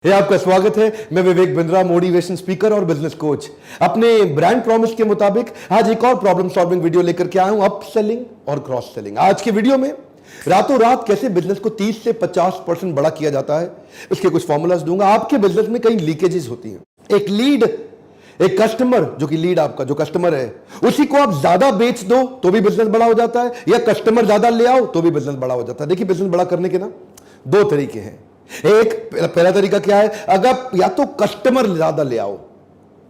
आपका स्वागत है। मैं विवेक बिंद्रा, मोटिवेशन स्पीकर और बिजनेस कोच। अपने ब्रांड प्रॉमिस के मुताबिक आज एक और प्रॉब्लम सॉल्विंग वीडियो लेकर के आया हूं, अप सेलिंग और क्रॉस सेलिंग। आज के वीडियो में रातों रात कैसे बिजनेस को 30 से 50% बड़ा किया जाता है, इसके कुछ फॉर्मूलाज दूंगा। आपके बिजनेस में कई लीकेजेस होती हैं। एक लीड, एक कस्टमर, जो कि लीड आपका जो कस्टमर है, उसी को आप ज्यादा बेच दो तो भी बिजनेस बड़ा हो जाता है, या कस्टमर ज्यादा ले आओ तो भी बिजनेस बड़ा हो जाता है। देखिए, बिजनेस बड़ा करने के ना दो तरीके हैं। एक पहला तरीका क्या है, अगर या तो कस्टमर ज्यादा ले आओ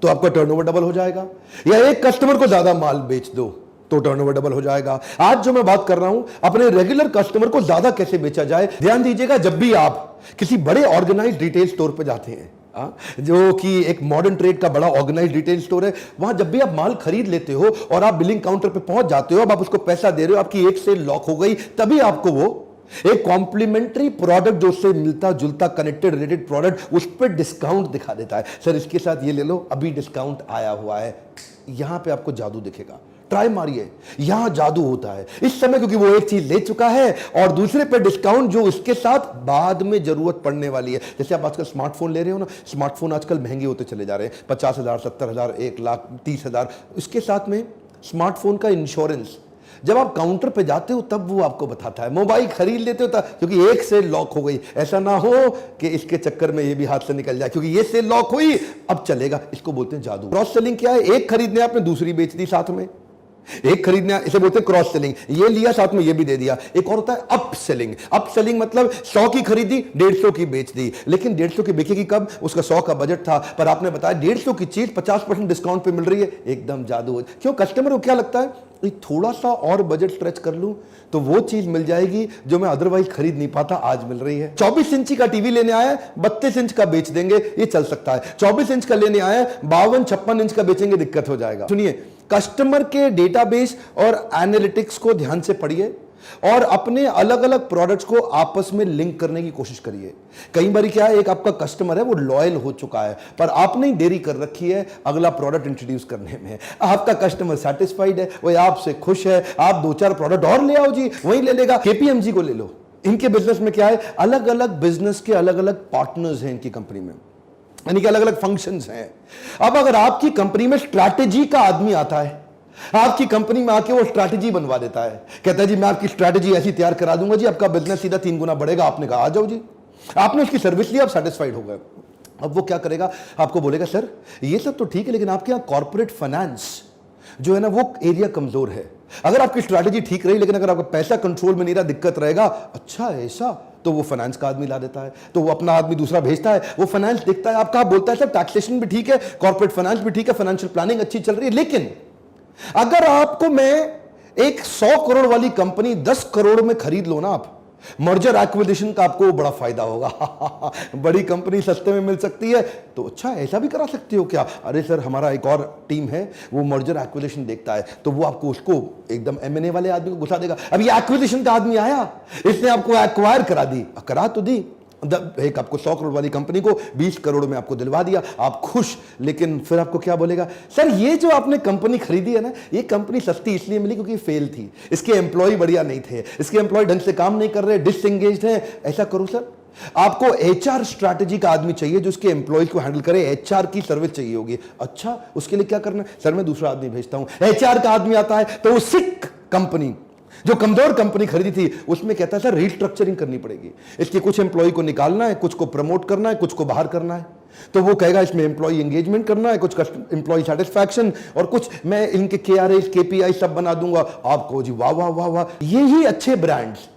तो आपका टर्नओवर डबल हो जाएगा, या एक कस्टमर को ज्यादा माल बेच दो तो टर्नओवर डबल हो जाएगा। आज जो मैं बात कर रहा हूं, अपने रेगुलर कस्टमर को ज्यादा कैसे बेचा जाए। ध्यान दीजिएगा, जब भी आप किसी बड़े ऑर्गेनाइज्ड रिटेल स्टोर पे जाते हैं, जो कि एक मॉडर्न ट्रेड का बड़ा ऑर्गेनाइज्ड रिटेल स्टोर है, वहां जब भी आप माल खरीद लेते हो और आप बिलिंग काउंटर पे पहुंच जाते हो, अब आप उसको पैसा दे रहे हो, आपकी एक सेल लॉक हो गई, तभी आपको वो एक कॉम्प्लीमेंट्री प्रोडक्ट जो उससे मिलता जुलता कनेक्टेड रिलेटेड प्रोडक्ट, उस पर डिस्काउंट दिखा देता है। सर इसके साथ ये ले लो, अभी डिस्काउंट आया हुआ है। यहां पे आपको जादू दिखेगा, ट्राई मारिए, यहां जादू होता है इस समय, क्योंकि वो एक चीज ले चुका है और दूसरे पे डिस्काउंट जो इसके साथ बाद में जरूरत पड़ने वाली है। जैसे आप आजकल स्मार्टफोन ले रहे हो ना, स्मार्टफोन आजकल महंगे होते चले जा रहे हैं, 50,000, 70,000, 1,30,000। इसके साथ में स्मार्टफोन का इंश्योरेंस जब आप काउंटर पे जाते हो तब वो आपको बताता है। मोबाइल खरीद लेते हो तब, क्योंकि एक सेल लॉक हो गई, ऐसा ना हो कि इसके चक्कर में ये भी हाथ से निकल जाए, क्योंकि ये सेल लॉक हुई अब चलेगा। इसको बोलते हैं जादू। क्रॉस सेलिंग क्या है, एक खरीदने आपने दूसरी बेच दी साथ में, एक खरीदने इसे बोलते हैं क्रॉस सेलिंग, ये लिया साथ में ये भी दे दिया। एक और होता है अप सेलिंग। अप सेलिंग मतलब 100 की खरीदी 150 की बेच दी, लेकिन 150 की बिकेगी कब, उसका 100 का बजट था, पर आपने बताया 150 की चीज 50% डिस्काउंट पे मिल रही है। एकदम जादू। क्यों, कस्टमर को क्या लगता है, थोड़ा सा और बजट स्ट्रेच कर लूं तो वो चीज मिल जाएगी जो मैं अदरवाइज खरीद नहीं पाता, आज मिल रही है। 24 इंची का टीवी लेने आया, 32 इंच का बेच देंगे, ये चल सकता है। 24 इंच का लेने आया, 52-56 इंच का बेचेंगे, दिक्कत हो जाएगा। सुनिए, कस्टमर के डेटाबेस और एनालिटिक्स को ध्यान से पढ़िए और अपने अलग अलग प्रोडक्ट्स को आपस में लिंक करने की कोशिश करिए। कई बार क्या है, एक आपका कस्टमर है, वो लॉयल हो चुका है, पर आपने देरी कर रखी है अगला प्रोडक्ट इंट्रोड्यूस करने में। आपका कस्टमर सेटिस्फाइड है, वो आपसे खुश है, आप 2-4 प्रोडक्ट और ले आओ जी, वही ले लेगा। केपीएमजी को ले लो, इनके बिजनेस में क्या है, अलग अलग बिजनेस के अलग अलग पार्टनर्स हैं इनकी कंपनी में, यानी कि अलग अलग फंक्शंस हैं। अब अगर आपकी कंपनी में स्ट्रैटेजी का आदमी आता है, आपकी कंपनी में आके वो स्ट्रैटेजी बनवा देता है, कहता है जी मैं आपकी स्ट्रैटेजी ऐसी तैयार करा दूंगा जी, आपका बिजनेस सीधा 3 गुना बढ़ेगा। आपने कहा आ जाओ जी, आपने उसकी सर्विस ली, आप सेटिस्फाइड हो गए। अब वो क्या करेगा, आपको बोलेगा सर ये सब तो ठीक है, लेकिन आपके यहां कॉर्पोरेट फाइनेंस जो है ना, वो एरिया कमजोर है। अगर आपकी स्ट्रैटेजी ठीक रही, लेकिन अगर आपका पैसा कंट्रोल में नहीं रहा, दिक्कत रहेगा। अच्छा ऐसा, तो वो फाइनेंस का आदमी ला देता है, तो वो अपना आदमी दूसरा भेजता है, वो फाइनेंस देखता है आपका, बोलता है सर टैक्सेशन भी ठीक है, कॉर्पोरेट फाइनेंस भी ठीक है, फाइनेंशियल प्लानिंग अच्छी चल रही है। लेकिन अगर आपको मैं एक 100 करोड़ वाली कंपनी 10 करोड़ में खरीद लो ना, आप मर्जर एक्विजिशन का आपको बड़ा फायदा होगा। बड़ी कंपनी सस्ते में मिल सकती है, तो अच्छा ऐसा भी करा सकते हो क्या। अरे सर हमारा एक और टीम है, वो मर्जर एक्विजिशन देखता है, तो वो आपको उसको एकदम M&A वाले आदमी को घुसा देगा। अब ये एक्विजिशन का आदमी आया, इसने आपको एक्वायर करा दी, करा तो दी, एक आपको 100 करोड़ वाली कंपनी को 20 करोड़ में आपको दिलवा दिया, आप खुश। लेकिन फिर आपको क्या बोलेगा, सर ये जो आपने कंपनी खरीदी है ना, ये कंपनी सस्ती इसलिए मिली क्योंकि फेल थी, इसके एम्प्लॉय बढ़िया नहीं थे, इसके एम्प्लॉय ढंग से काम नहीं कर रहे, डिसएंगेज्ड हैं। ऐसा करो सर, आपको HR स्ट्रैटेजी का आदमी चाहिए जो उसके एम्प्लॉय को हैंडल करे, HR की सर्विस चाहिए होगी। अच्छा उसके लिए क्या करना है, सर मैं दूसरा आदमी भेजता हूं। HR का आदमी आता है तो वो सिक कंपनी, जो कमजोर कंपनी खरीदी थी, उसमें कहता है सर रीस्ट्रक्चरिंग करनी पड़ेगी, इसके कुछ एम्प्लॉय को निकालना है, कुछ को प्रमोट करना है, कुछ को बाहर करना है। तो वो कहेगा इसमें एम्प्लॉय एंगेजमेंट करना है, कुछ एम्प्लॉय सेटिस्फैक्शन, और कुछ मैं इनके KRAs KPI सब बना दूंगा। आपको जी वाह वाह वाह वाह। यही अच्छे ब्रांड्स,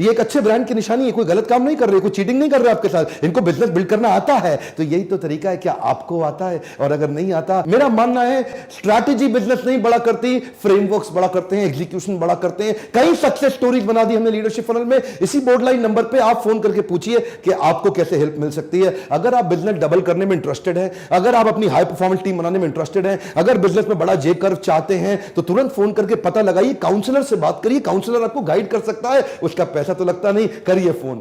ये एक अच्छे ब्रांड की निशानी है। कोई गलत काम नहीं कर रहे, कोई चीटिंग नहीं कर रहे आपके साथ, इनको बिजनेस बिल्ड करना आता है। तो यही तो तरीका है, क्या आपको आता है? और अगर नहीं आता, मेरा मानना है स्ट्रैटेजी बिजनेस नहीं बड़ा करती, फ्रेमवर्क्स बड़ा करते हैं, एग्जीक्यूशन बड़ा करते हैं। कई सक्सेस स्टोरीज बना दी हमने लीडरशिप फनल में। इसी बोर्डलाइन नंबर पे आप फोन करके पूछिए कि आपको कैसे हेल्प मिल सकती है। अगर आप बिजनेस डबल करने में इंटरेस्टेड है, अगर आप अपनी हाई परफॉर्मेंस टीम बनाने में इंटरेस्टेड है, अगर बिजनेस में बड़ा जे कर्व चाहते हैं, तो तुरंत फोन करके पता लगाइए, काउंसलर से बात करिए, काउंसलर आपको गाइड कर सकता है, उसका पैसा तो लगता नहीं। करिए फोन।